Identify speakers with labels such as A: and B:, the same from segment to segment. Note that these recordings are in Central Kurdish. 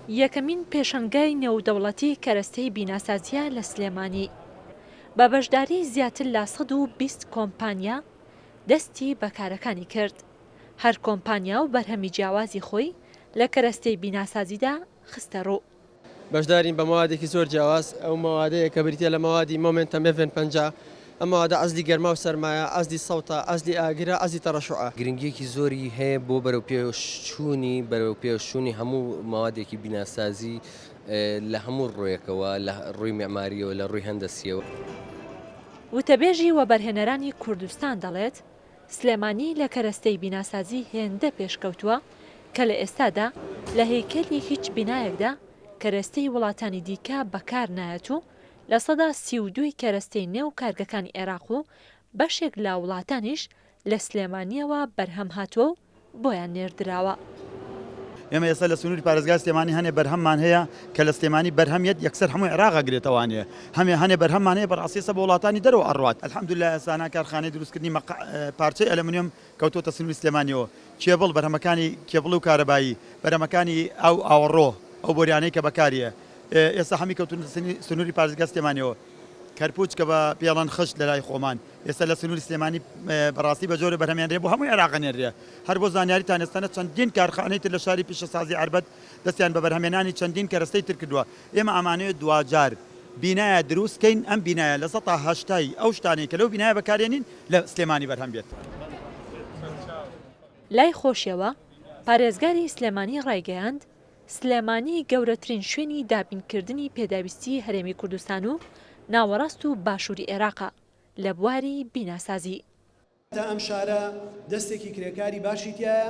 A: یەکەمین پێشەنگای نێودەوڵەتی کەرەستەی بیناسازیە لە سلێمانی بە بەشداری زیاتر لە 120 کۆمپانیا دەستی بەکارەکانی کرد. هەر کۆمپانیا و بەرهەمی جیاوازی خۆی لە کەرەستەی بیناسازیدا خستە ڕوو.
B: بەشدارین بە مەوادێکی زۆر جیاواز، ئەو مەوادەیە کە بریتە لە مەوادی مۆمنتەم F50 ئەم مەوادە ئەزلی گەرما و سەرمایە، ئەزلی سەوتە، ئەزلی ئاگرە، ئەزلی تەڕەشوعە.
C: گرنگیەکی زۆری هەیە بۆ بەرەو پێشچوونی هەموو مەوادێکی بیناسازی لە هەموو ڕۆیەکەوە، لە ڕووی معماریەوە، لە ڕووی هەندەسیەوە.
A: وتەبێژی وەبەرهێنەرانی کوردستان دەڵێت سلێمانی لە کەرەستەی بیناسازی هێندە پێشکەوتووە کە لە ئێستادا لە هەیکەلی هیچ بینایەکدا کەرەستەی وڵاتانی دیکە بەکار نایەت و لە 32 کەرەستەی نێو کارگەکانی عێراق و بەشێک لە وڵاتانیش لە سلێمانیەوە بەرهەم هاتووە و بۆیان نێردراوە.
D: ئێمە ئێستا لە سنووری پارێزگای سلێمانی هەنێ بەرهەممان هەیە کە لە سلێمانی بەرهەمیەت یەکسەر هەمووی عێراق ئەگرێتەوانێ، هەنێ بەرهەممان هەیە بەڕاستیسە بە وڵاتانی دەرەوە ئەڕوات. الحەمدوللا ئێستا کارخانەی دروستکردنی پارچەی ئەلمونیۆم کەوتۆتە سنووری سلێمانیەوە، کێبڵ بەرهەمەکانی کێبڵ و کارەبایی، بەرهەمەکانی ئەو ئاوەڕۆ ئەو بۆریانەی کە بەکاریە ئێستا هەمی کەوتون سنووری پارێزگای سلێمانیەوە. کەرپوچ کە بە پێڵەن خشت لە لای خۆمان ئێستا لە سنووری سلێمانی بەڕاستی بە جۆرە بەرهەمیانرێ بۆ هەمووی عێراق نێرێ. هەر بۆ زانیاریتان ئێستانە چەندین کارخانەی تر لە شاری پیشەسازی عربەت دەستیان بە بەرهەمێنانی چەندین کەرەستەی تر کردووە. ئێمە ئەمانەیە دوجار بینایە دروستکەین، ئەم بینایە لە 180 ئەو شتانی کە لەو بینایە بەکارێنین لە سلێمانی بەرهەم بێت.
A: لای خۆشیەوە پارێزگاری سلێمانی ڕایگەیاند سلێمانی گەورەترین شوێنی دابینکردنی پێداویستی هەرێمی کوردستان و ناوەڕاست و باشووری عێراقە لە بواری بیناسازی.
E: ئەم شارە دەستێکی کرێکاری باشی تایە،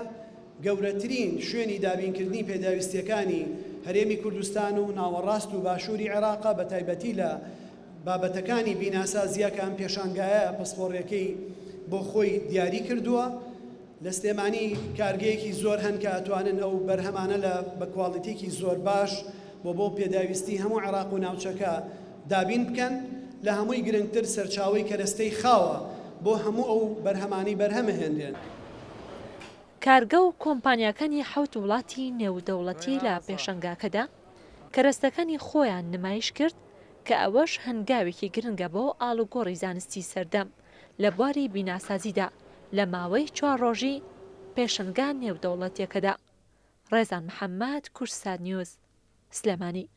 E: گەورەترین شوێنی دابینکردنی پێداویستیەکانی هەرێمی کوردستان و ناوەڕاست و باشووری عێراقە بە تایبەتی لە بابەتەکانی بیناسازیەکە ئەم پێشانگایە پسپۆڕیەکەی بۆ خۆی دیاری کردووە. لە سلێمانی کارگەیەکی زۆر هەن کە ئەتوانن ئەو بەرهەمانە لە بەکواڵیتێکی زۆر باش بۆ پێداویستی هەموو عێراق و ناوچەکە دابین بکەن. لە هەمووی گرنگتر سەرچاوی کەرەستەی خاوە بۆ هەموو ئەو بەرهەمانی بەرهەمەهێنرێن.
A: کارگە و کۆمپانیاکانی حوت وڵاتی نێودەوڵەتی لە پێشەنگاکەدا کەرەستەکانی خۆیان نمایش کرد کە ئەوەش هەنگاوێکی گرنگە بۆ ئاڵوگۆڕی زانستی سەردەم لە بواری بیناسازیدا لە ماوەی 4 ڕۆژی پێشەنگا نێودەوڵەتیەکەدا. ڕێزان محەممەد، کورسات نیوز، سلێمانی.